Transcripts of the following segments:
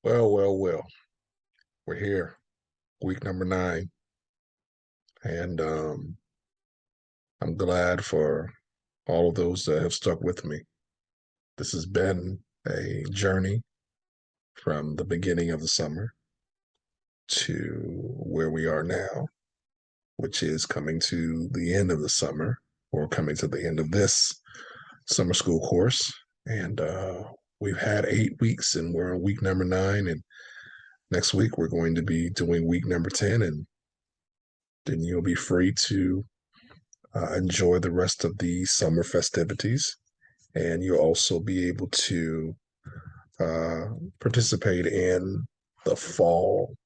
Well. We're here, week number 9, and I'm glad for all of those that have stuck with me. This has been a journey from the beginning of the summer to where we are now, which is coming to the end of the summer or coming to the end of this summer school course. And we've had 8 weeks, and we're on week number 9. And next week, we're going to be doing week number 10, and then you'll be free to enjoy the rest of the summer festivities. And you'll also be able to uh, participate in the fall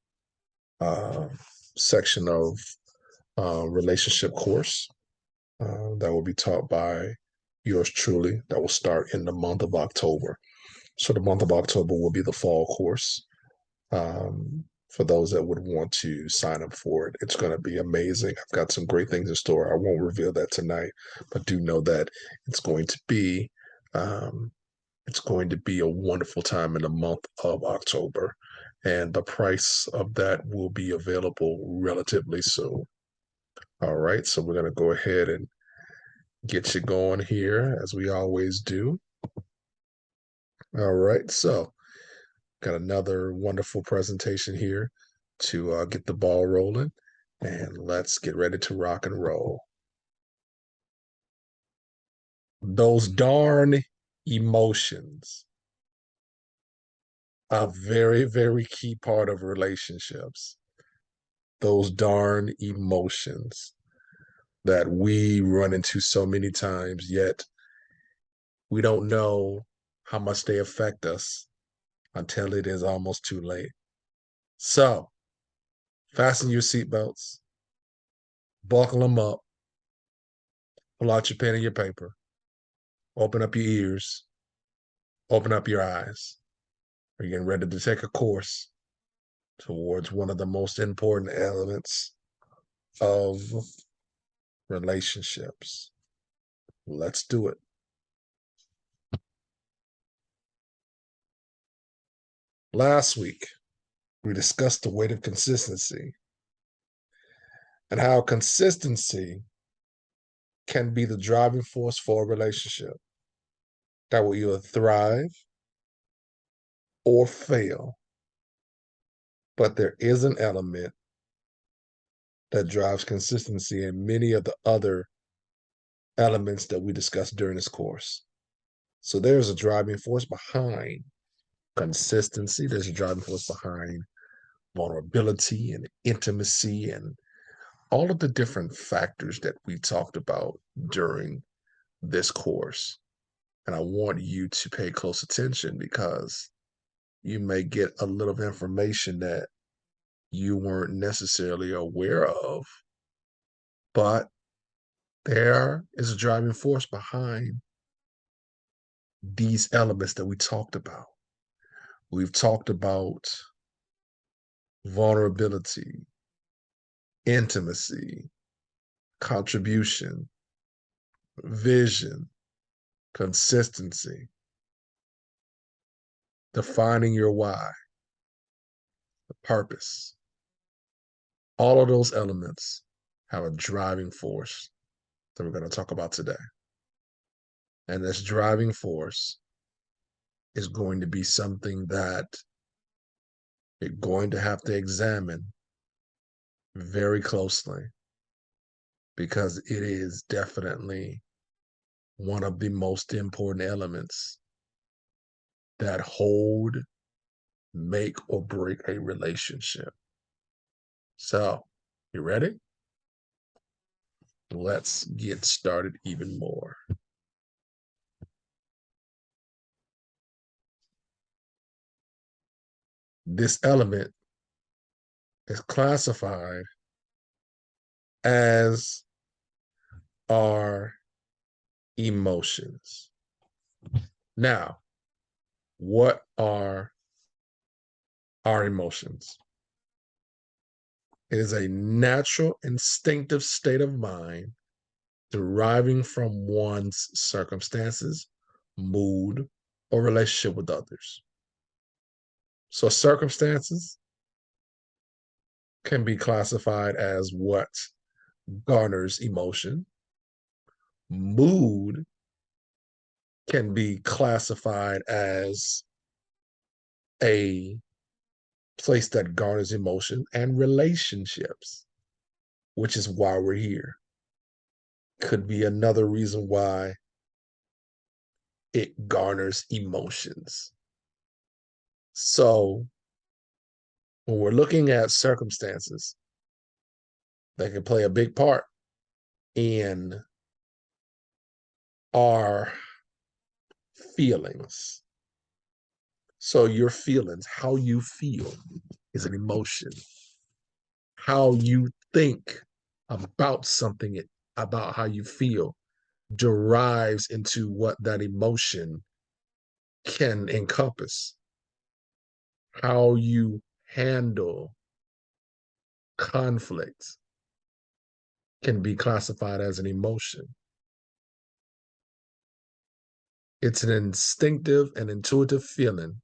uh, section of relationship course that will be taught by yours truly, that will start in the month of October. So the month of October will be the fall course. For those that would want to sign up for it, it's going to be amazing. I've got some great things in store. I won't reveal that tonight, but do know that it's going to be um, it's going to be a wonderful time in the month of October, and the price of that will be available relatively soon. All right, so we're going to go ahead and get you going here as we always do. All right, so got another wonderful presentation here to get the ball rolling, and let's get ready to rock and roll. Those darn emotions, a very, very key part of relationships. Those darn emotions that we run into so many times, yet we don't know how much they affect us until it is almost too late. So, fasten your seatbelts, buckle them up, pull out your pen and your paper, open up your ears, open up your eyes. We're getting ready to take a course towards one of the most important elements of relationships. Let's do it. Last week, we discussed the weight of consistency and how consistency can be the driving force for a relationship that will either thrive or fail. But there is an element that drives consistency in many of the other elements that we discussed during this course. So there's a driving force behind consistency. There's a driving force behind vulnerability and intimacy and all of the different factors that we talked about during this course. And I want you to pay close attention because you may get a little information that you weren't necessarily aware of, but there is a driving force behind these elements that we talked about. We've talked about vulnerability, intimacy, contribution, vision, consistency, defining your why, the purpose. All of those elements have a driving force that we're going to talk about today. And this driving force is going to be something that you're going to have to examine very closely because it is definitely one of the most important elements that hold, make, or break a relationship. So, you ready? Let's get started even more. This element is classified as our emotions. Now, what are our emotions? It is a natural, instinctive state of mind deriving from one's circumstances, mood, or relationship with others. So circumstances can be classified as what garners emotion. Mood can be classified as a place that garners emotion, and relationships, which is why we're here, could be another reason why it garners emotions. So when we're looking at circumstances, they can play a big part in our feelings. So your feelings, how you feel, is an emotion. How you think about something, about how you feel, derives into what that emotion can encompass. How you handle conflict can be classified as an emotion. It's an instinctive and intuitive feeling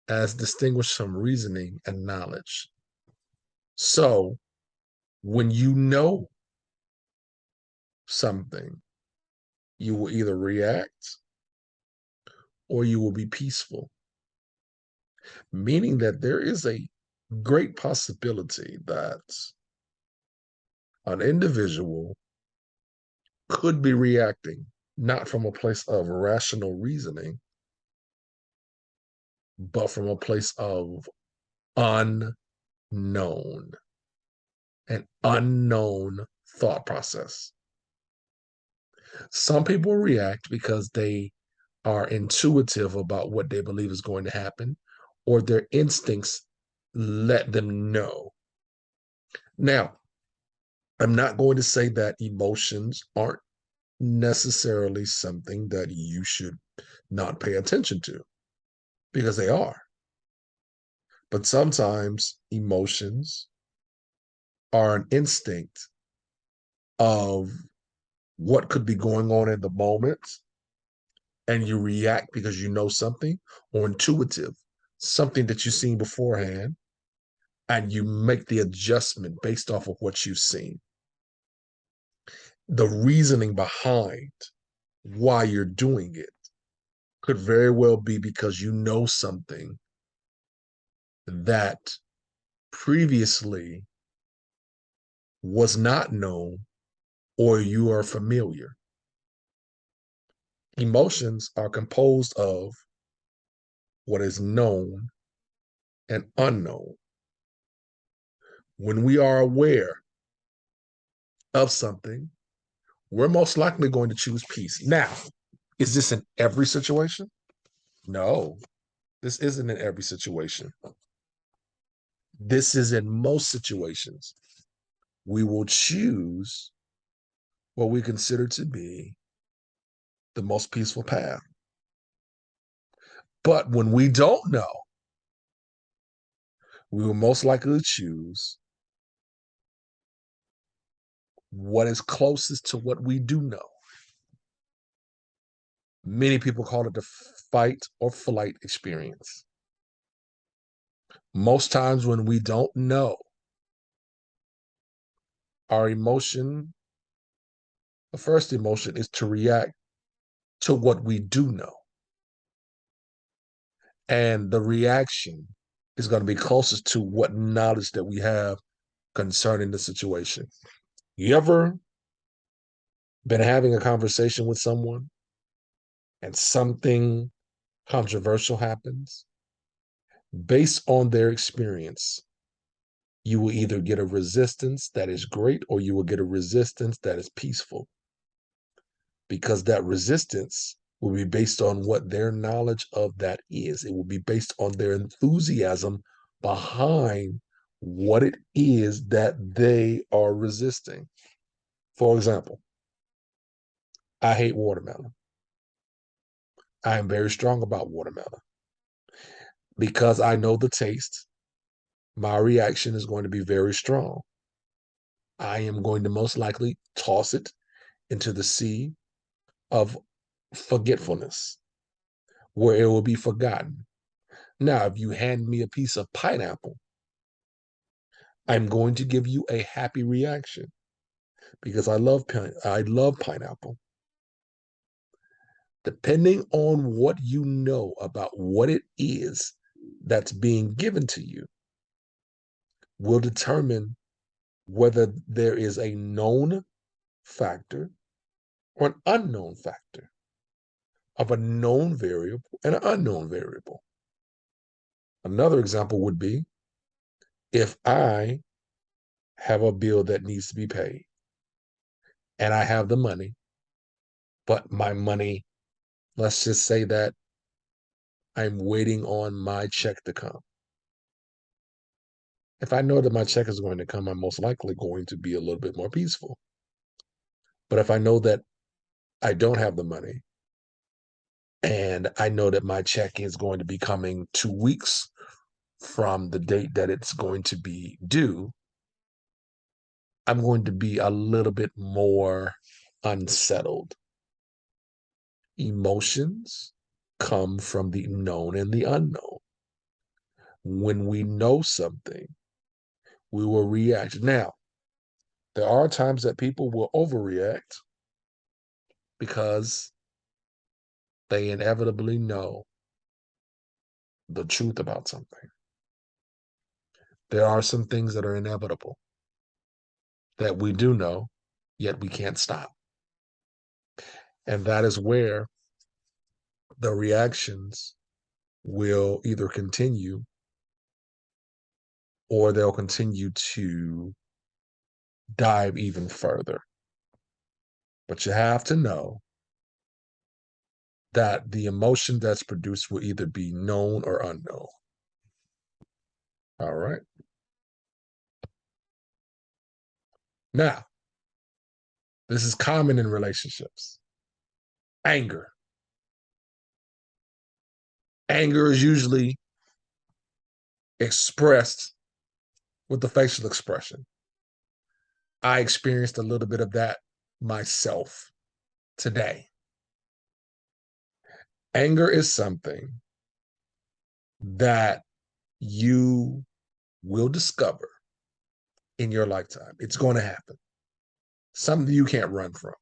as distinguished from reasoning and knowledge. So when you know something, you will either react or you will be peaceful, meaning that there is a great possibility that an individual could be reacting not from a place of rational reasoning, but from a place of unknown, an unknown thought process. Some people react because they are intuitive about what they believe is going to happen, or their instincts let them know. Now, I'm not going to say that emotions aren't necessarily something that you should not pay attention to, because they are. But sometimes emotions are an instinct of what could be going on in the moment, and you react because you know something, or intuitive, something that you've seen beforehand, and you make the adjustment based off of what you've seen. The reasoning behind why you're doing it could very well be because you know something that previously was not known, or you are familiar. Emotions are composed of what is known and unknown. When we are aware of something, we're most likely going to choose peace. Now, is this in every situation? No, this isn't in every situation. This is in most situations. We will choose what we consider to be the most peaceful path. But when we don't know, we will most likely choose what is closest to what we do know. Many people call it the fight or flight experience. Most times when we don't know, our emotion, the first emotion, is to react to what we do know. And the reaction is going to be closest to what knowledge that we have concerning the situation. You ever been having a conversation with someone and something controversial happens? Based on their experience, you will either get a resistance that is great, or you will get a resistance that is peaceful, because that resistance will be based on what their knowledge of that is. It will be based on their enthusiasm behind what it is that they are resisting. For example, I hate watermelon. I am very strong about watermelon. Because I know the taste, my reaction is going to be very strong. I am going to most likely toss it into the sea of forgetfulness, where it will be forgotten. Now, if you hand me a piece of pineapple, I'm going to give you a happy reaction because I love pineapple. Depending on what you know about what it is that's being given to you will determine whether there is a known factor or an unknown factor of a known variable and an unknown variable. Another example would be if I have a bill that needs to be paid and I have the money, but my money, let's just say that I'm waiting on my check to come. If I know that my check is going to come, I'm most likely going to be a little bit more peaceful. But if I know that I don't have the money and I know that my check is going to be coming 2 weeks from the date that it's going to be due, I'm going to be a little bit more unsettled. Emotions come from the known and the unknown. When we know something, we will react. Now, there are times that people will overreact because they inevitably know the truth about something. There are some things that are inevitable that we do know, yet we can't stop. And that is where the reactions will either continue or they'll continue to dive even further. But you have to know that the emotion that's produced will either be known or unknown. All right. Now, this is common in relationships. Anger. Anger is usually expressed with the facial expression. I experienced a little bit of that myself today. Anger is something that you will discover in your lifetime. It's going to happen. Something you can't run from,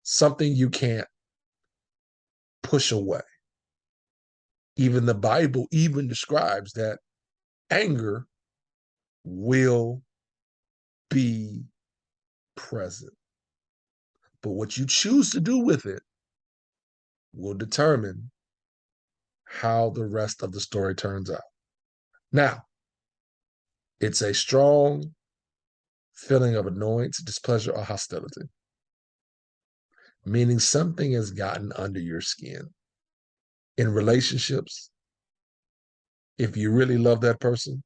something you can't push away. Even the Bible even describes that anger will be present. But what you choose to do with it will determine how the rest of the story turns out. Now, it's a strong feeling of annoyance, displeasure, or hostility, meaning something has gotten under your skin. In relationships, if you really love that person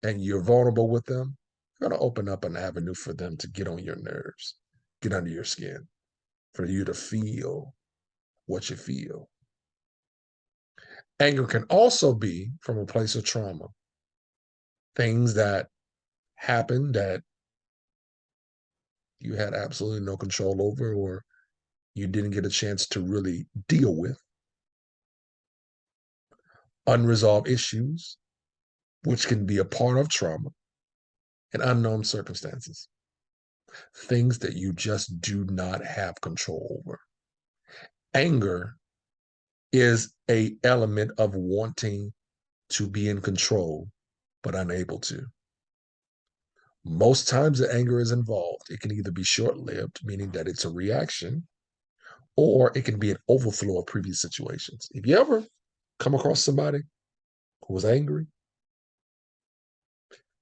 and you're vulnerable with them, you're going to open up an avenue for them to get on your nerves, get under your skin, for you to feel what you feel. Anger can also be from a place of trauma, things that happened that you had absolutely no control over or you didn't get a chance to really deal with. Unresolved issues, which can be a part of trauma, and unknown circumstances, things that you just do not have control over. Anger is a element of wanting to be in control, but unable to. Most times that anger is involved, it can either be short-lived, meaning that it's a reaction, or it can be an overflow of previous situations. If you ever come across somebody who was angry,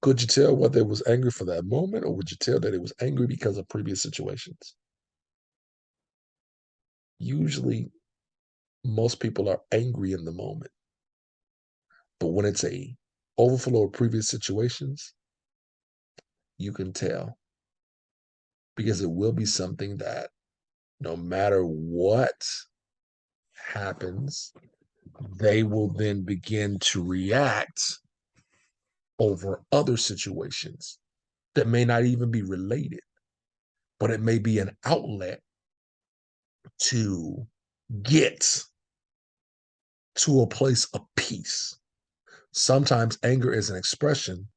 could you tell whether it was angry for that moment, or would you tell that it was angry because of previous situations? Usually, most people are angry in the moment, but when it's a overflow of previous situations, you can tell because it will be something that no matter what happens, they will then begin to react over other situations that may not even be related, but it may be an outlet to get to a place of peace. Sometimes anger is an expression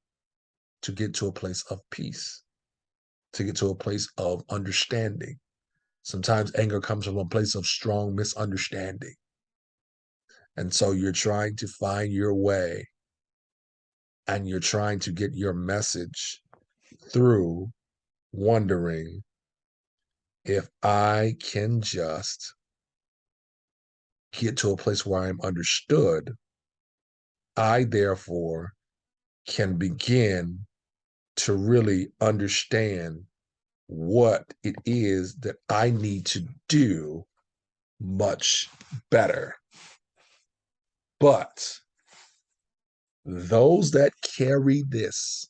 to get to a place of peace, to get to a place of understanding. Sometimes anger comes from a place of strong misunderstanding. And so you're trying to find your way and you're trying to get your message through, wondering if I can just get to a place where I'm understood, I therefore can begin to really understand what it is that I need to do much better. But those that carry this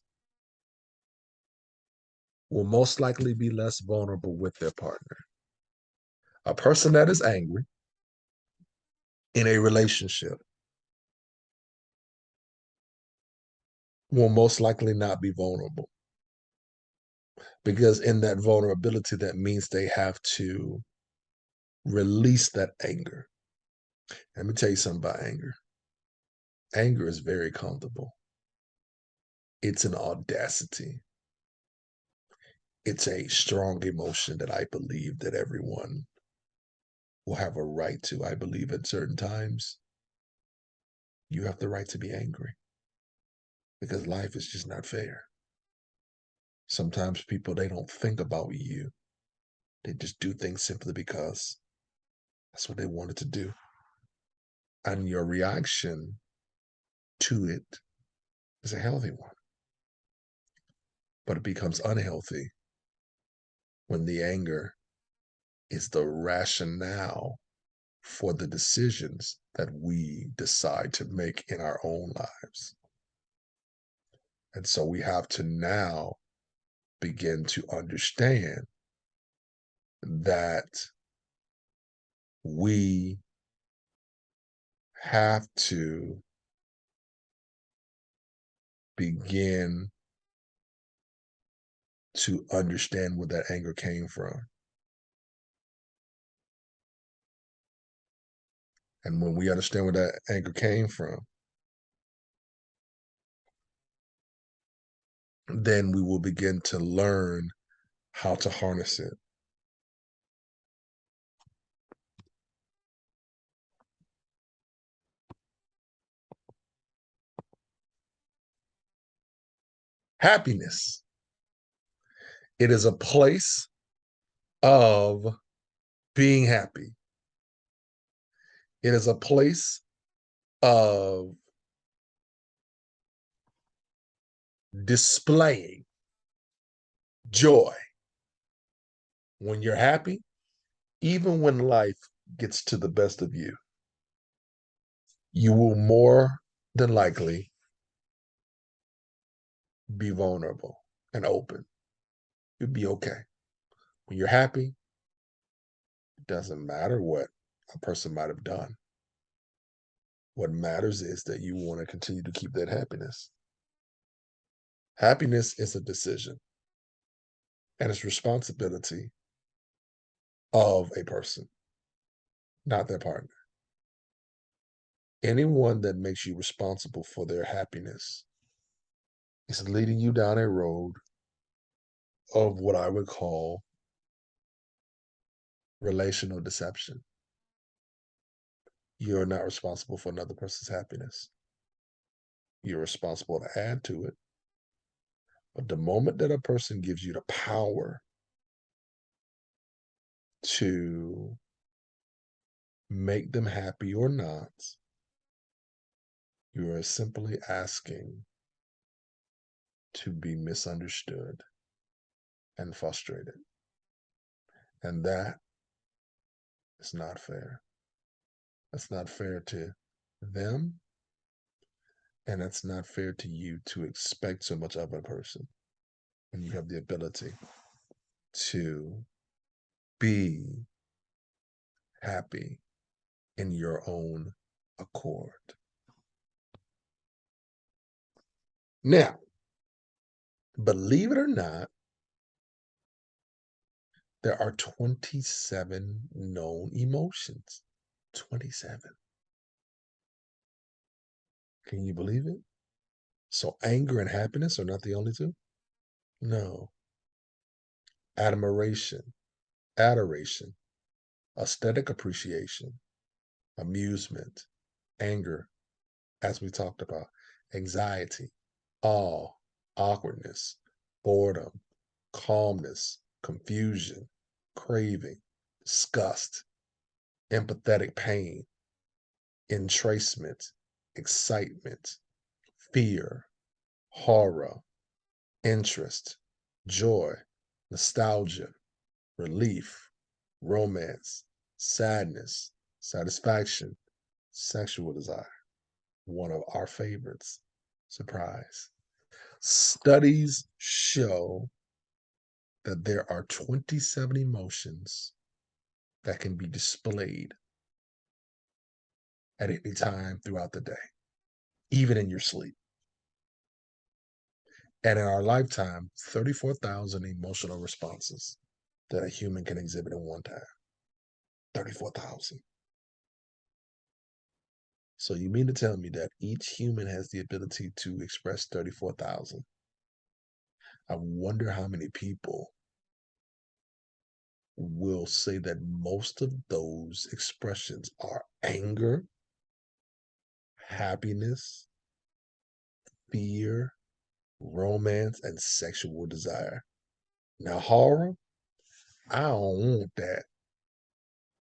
will most likely be less vulnerable with their partner. A person that is angry in a relationship will most likely not be vulnerable, because in that vulnerability, that means they have to release that anger. Let me tell you something about anger. Anger is very comfortable. It's an audacity. It's a strong emotion that I believe that everyone will have a right to. I believe at certain times you have the right to be angry because life is just not fair. Sometimes people, they don't think about you. They just do things simply because that's what they wanted to do. And your reaction to it is a healthy one. But it becomes unhealthy when the anger is the rationale for the decisions that we decide to make in our own lives. And so we have to now begin to understand that we have to begin to understand where that anger came from. And when we understand where that anger came from, then we will begin to learn how to harness it. Happiness. It is a place of being happy. It is a place of displaying joy. When you're happy, even when life gets to the best of you, you will more than likely be vulnerable and open. You'll be okay. When you're happy, it doesn't matter what a person might have done. What matters is that you want to continue to keep that happiness. Happiness is a decision and it's responsibility of a person, not their partner. Anyone that makes you responsible for their happiness is leading you down a road of what I would call relational deception. You're not responsible for another person's happiness. You're responsible to add to it. But the moment that a person gives you the power to make them happy or not, you are simply asking to be misunderstood and frustrated. And that is not fair. That's not fair to them. And it's not fair to you to expect so much of a person when you have the ability to be happy in your own accord. Now, believe it or not, there are 27 known emotions. 27. Can you believe it? So anger and happiness are not the only two? No. Admiration, adoration, aesthetic appreciation, amusement, anger, as we talked about, anxiety, awe, awkwardness, boredom, calmness, confusion, craving, disgust, empathetic pain, entracement, excitement, fear, horror, interest, joy, nostalgia, relief, romance, sadness, satisfaction, sexual desire. One of our favorites. Surprise. Studies show that there are 27 emotions that can be displayed at any time throughout the day, even in your sleep. And in our lifetime, 34,000 emotional responses that a human can exhibit in one time. 34,000. So you mean to tell me that each human has the ability to express 34,000? I wonder how many people will say that most of those expressions are anger, happiness, fear, romance, and sexual desire. Now, horror, I don't want that.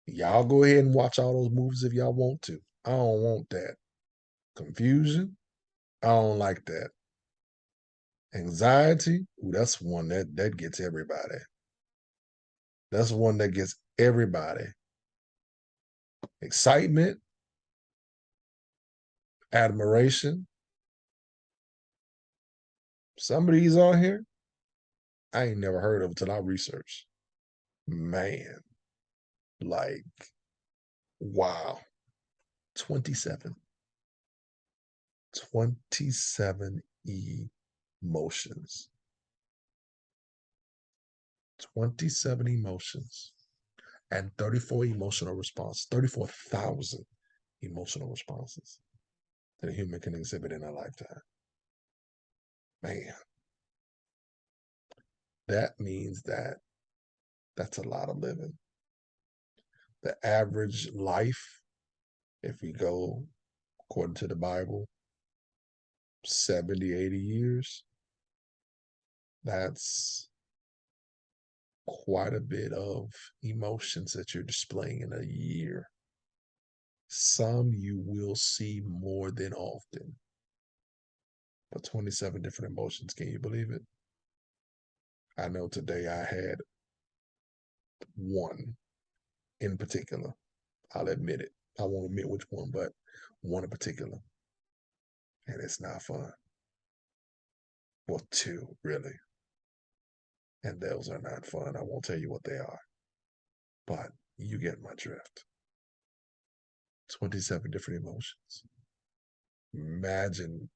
Y'all go ahead and watch all those movies if y'all want to. I don't want that. Confusion, I don't like that. Anxiety, ooh, that's one that gets everybody. That's one that gets everybody. Excitement, admiration. Some of these on here, I ain't never heard of until I researched. Man, like, wow. 27. 27 emotions. 27 emotions and 34 emotional responses, 34,000 emotional responses that a human can exhibit in a lifetime. Man, that means that's a lot of living. The average life, if we go according to the Bible, 70, 80 years, that's quite a bit of emotions that you're displaying in a year. Some you will see more than often, but 27 different emotions. Can you believe it? I know today I had one in particular. I'll admit it. I won't admit which one, but one in particular. And it's not fun. Well, two, really. And those are not fun. I won't tell you what they are, but you get my drift. 27 different emotions. Imagine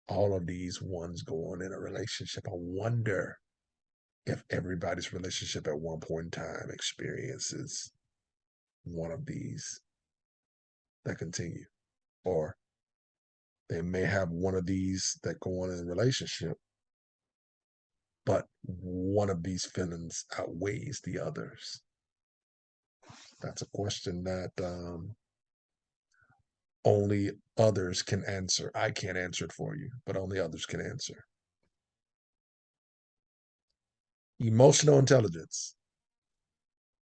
all of these ones going in a relationship. I wonder if everybody's relationship at one point in time experiences one of these that continue, or they may have one of these that go on in a relationship, but one of these feelings outweighs the others. That's a question that only others can answer. I can't answer it for you, but only others can answer. Emotional intelligence,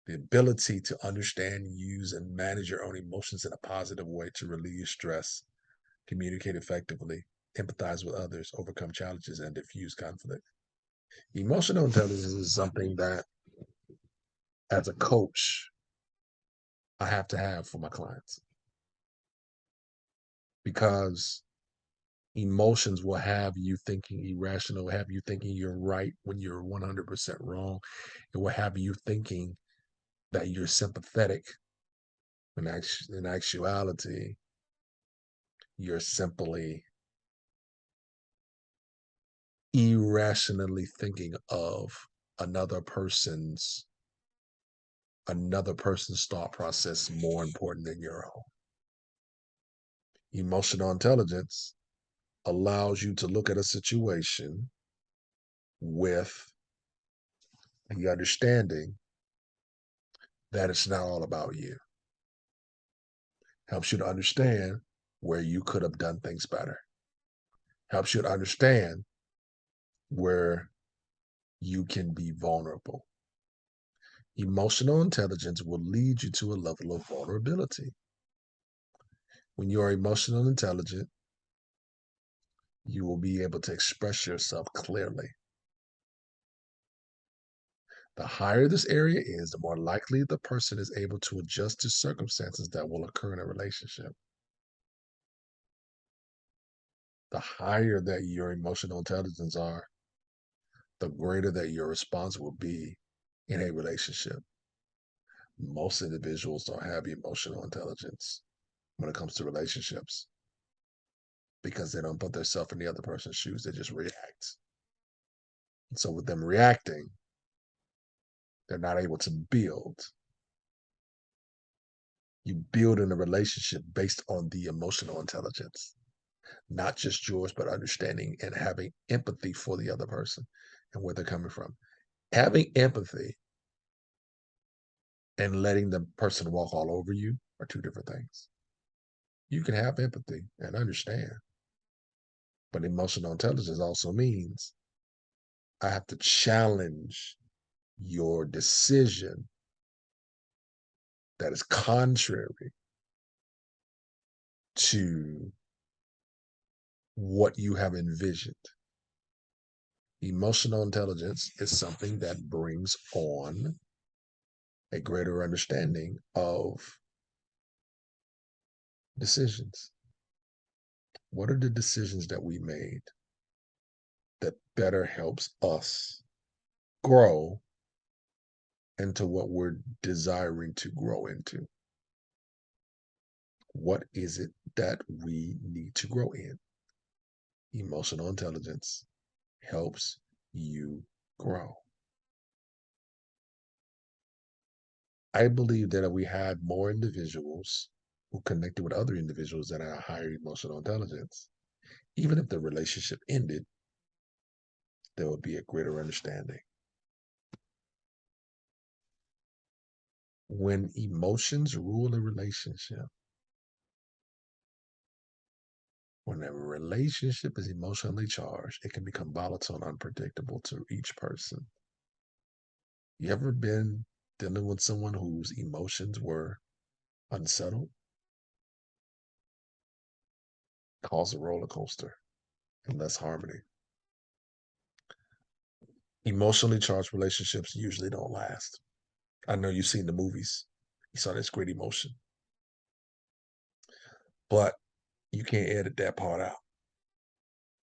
the ability to understand, use, and manage your own emotions in a positive way to relieve stress, communicate effectively, empathize with others, overcome challenges, and diffuse conflict. Emotional intelligence is something that, as a coach, I have to have for my clients because emotions will have you thinking irrational, have you thinking you're right when you're 100% wrong. It will have you thinking that you're sympathetic when in actuality, you're simply irrationally thinking of another person's thought process more important than your own. Emotional intelligence allows you to look at a situation with the understanding that it's not all about you. Helps you to understand where you could have done things better. Helps you to understand where you can be vulnerable. Emotional intelligence will lead you to a level of vulnerability. When you are emotional intelligent, you will be able to express yourself clearly. The higher this area is, the more likely the person is able to adjust to circumstances that will occur in a relationship. The higher that your emotional intelligence are, the greater that your response will be in a relationship. Most individuals don't have emotional intelligence when it comes to relationships because they don't put themselves in the other person's shoes. They just react. And so with them reacting, they're not able to build. You build in a relationship based on the emotional intelligence, not just yours, but understanding and having empathy for the other person and where they're coming from. Having empathy and letting the person walk all over you are two different things. You can have empathy and understand, but emotional intelligence also means I have to challenge your decision that is contrary to what you have envisioned. Emotional intelligence is something that brings on a greater understanding of decisions. What are the decisions that we made that better helps us grow into what we're desiring to grow into? What is it that we need to grow in? Emotional intelligence helps you grow. I believe that if we had more individuals who connected with other individuals that had a higher emotional intelligence, even if the relationship ended, there would be a greater understanding. When emotions rule a relationship, when a relationship is emotionally charged, it can become volatile and unpredictable to each person. You ever been dealing with someone whose emotions were unsettled? Cause a roller coaster and less harmony. Emotionally charged relationships usually don't last. I know you've seen the movies. You saw this great emotion, but you can't edit that part out.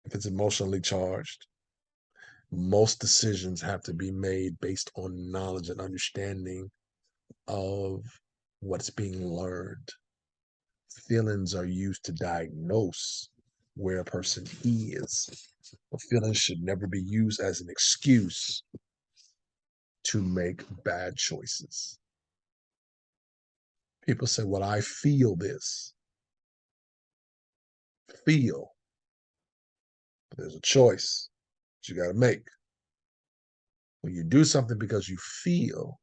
If it's emotionally charged, most decisions have to be made based on knowledge and understanding of what's being learned. Feelings are used to diagnose where a person is. But feelings should never be used as an excuse to make bad choices. People say, well, I feel this. Feel. But there's a choice that you got to make. When you do something because you feel,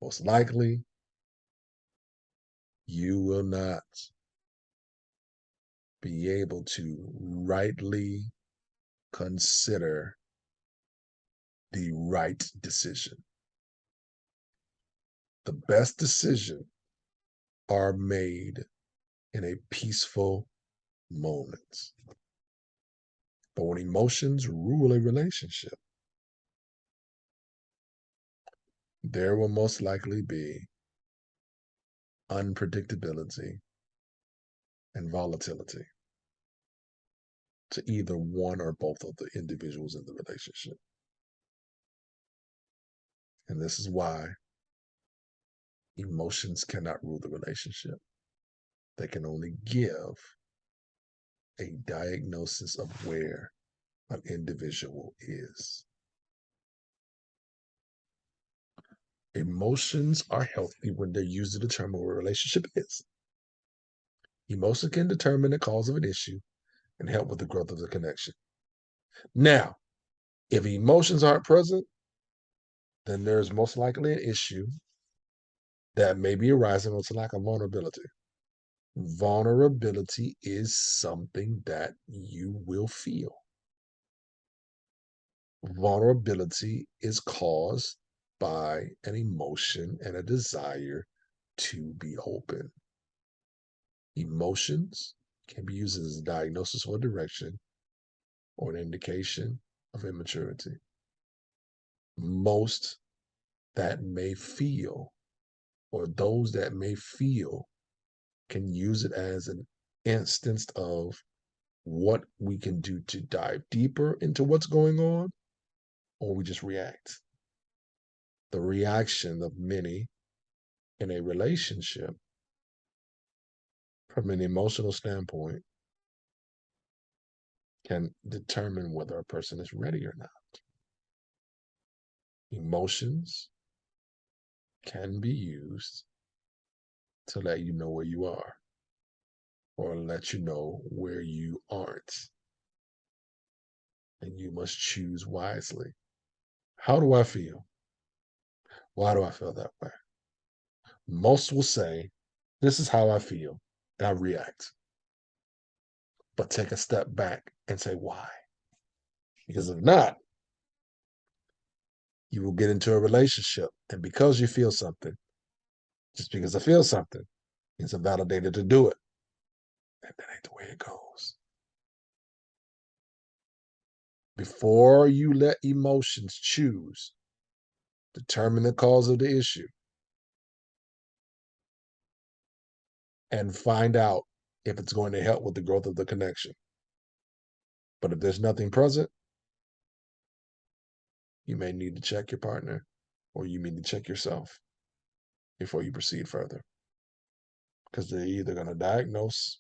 most likely you will not be able to rightly consider the right decision. The best decisions are made in a peaceful moment. But when emotions rule a relationship, there will most likely be unpredictability and volatility to either one or both of the individuals in the relationship. And this is why emotions cannot rule the relationship. They can only give a diagnosis of where an individual is. Emotions are healthy when they're used to determine what a relationship is. Emotion can determine the cause of an issue and help with the growth of the connection. Now, if emotions aren't present, then there's most likely an issue that may be arising with lack of vulnerability. Vulnerability is something that you will feel. Vulnerability is caused by an emotion and a desire to be open. Emotions can be used as a diagnosis or direction or an indication of immaturity. Most that may feel, or those that may feel, can use it as an instance of what we can do to dive deeper into what's going on, or we just react. The reaction of many in a relationship, from an emotional standpoint, can determine whether a person is ready or not. Emotions can be used to let you know where you are or let you know where you aren't. And you must choose wisely. How do I feel? Why do I feel that way? Most will say, this is how I feel, and I react. But take a step back and say, why? Because if not, you will get into a relationship. And because you feel something, just because I feel something, it's validated to do it. And that ain't the way it goes. Before you let emotions choose, determine the cause of the issue and find out if it's going to help with the growth of the connection. But if there's nothing present, you may need to check your partner or you need to check yourself before you proceed further. Because they're either going to diagnose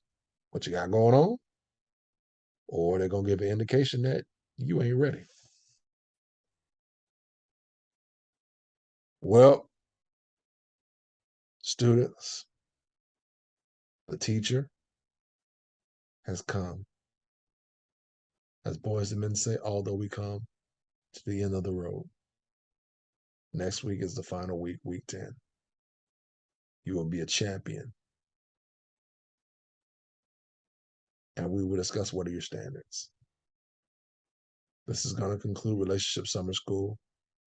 what you got going on or they're going to give an indication that you ain't ready. Well, students, the teacher has come. As boys and men say, although we come to the end of the road. Next week is the final week, week 10. You will be a champion. And we will discuss what are your standards. This is going to conclude Relationship Summer School.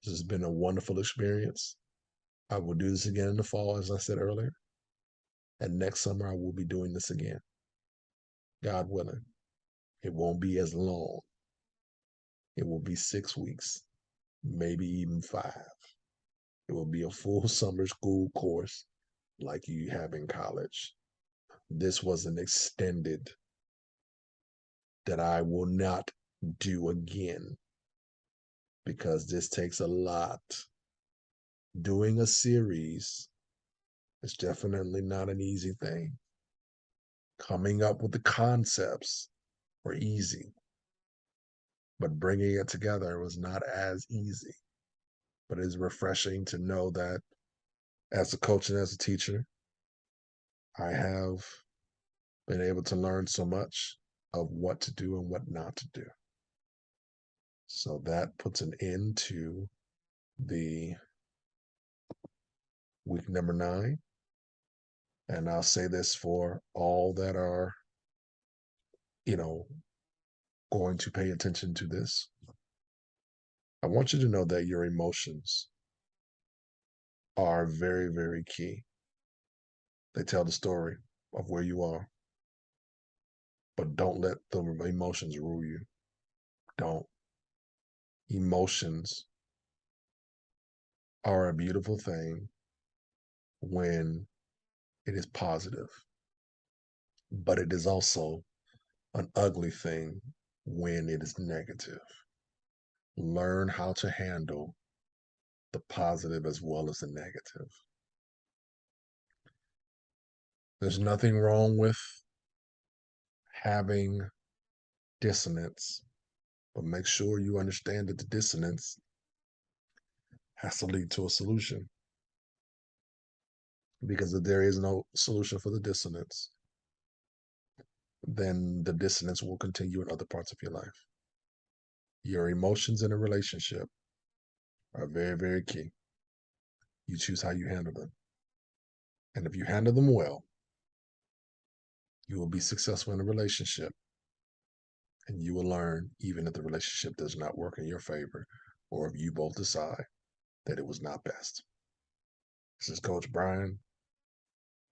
This has been a wonderful experience. I will do this again in the fall, as I said earlier. And next summer, I will be doing this again. God willing. It won't be as long. It will be 6 weeks, maybe even 5. It will be a full summer school course like you have in college. This was an extended that I will not do again because this takes a lot. Doing a series is definitely not an easy thing. Coming up with the concepts were easy, but bringing it together was not as easy. But it's refreshing to know that as a coach and as a teacher, I have been able to learn so much of what to do and what not to do. So that puts an end to the week number 9. And I'll say this for all that are, going to pay attention to this. I want you to know that your emotions are very, very key. They tell the story of where you are, but don't let the emotions rule you. Don't. Emotions are a beautiful thing when it is positive, but it is also an ugly thing when it is negative. Learn how to handle the positive as well as the negative. There's nothing wrong with having dissonance, but make sure you understand that the dissonance has to lead to a solution. Because if there is no solution for the dissonance, then the dissonance will continue in other parts of your life. Your emotions in a relationship are very, very key. You choose how you handle them. And if you handle them well, you will be successful in a relationship. And you will learn, even if the relationship does not work in your favor, or if you both decide that it was not best. This is Coach Brian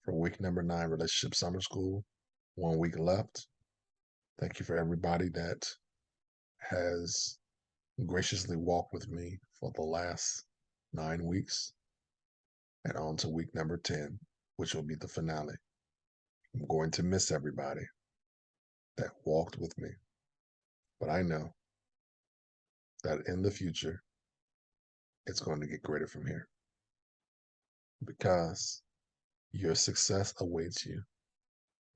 for week number 9, Relationship Summer School. 1 week left. Thank you for everybody that has graciously walked with me for the last 9 weeks and on to week number 10, which will be the finale. I'm going to miss everybody that walked with me, but I know that in the future, it's going to get greater from here because your success awaits you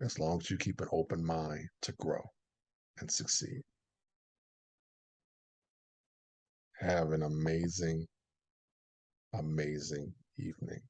as long as you keep an open mind to grow and succeed. Have an amazing, amazing evening.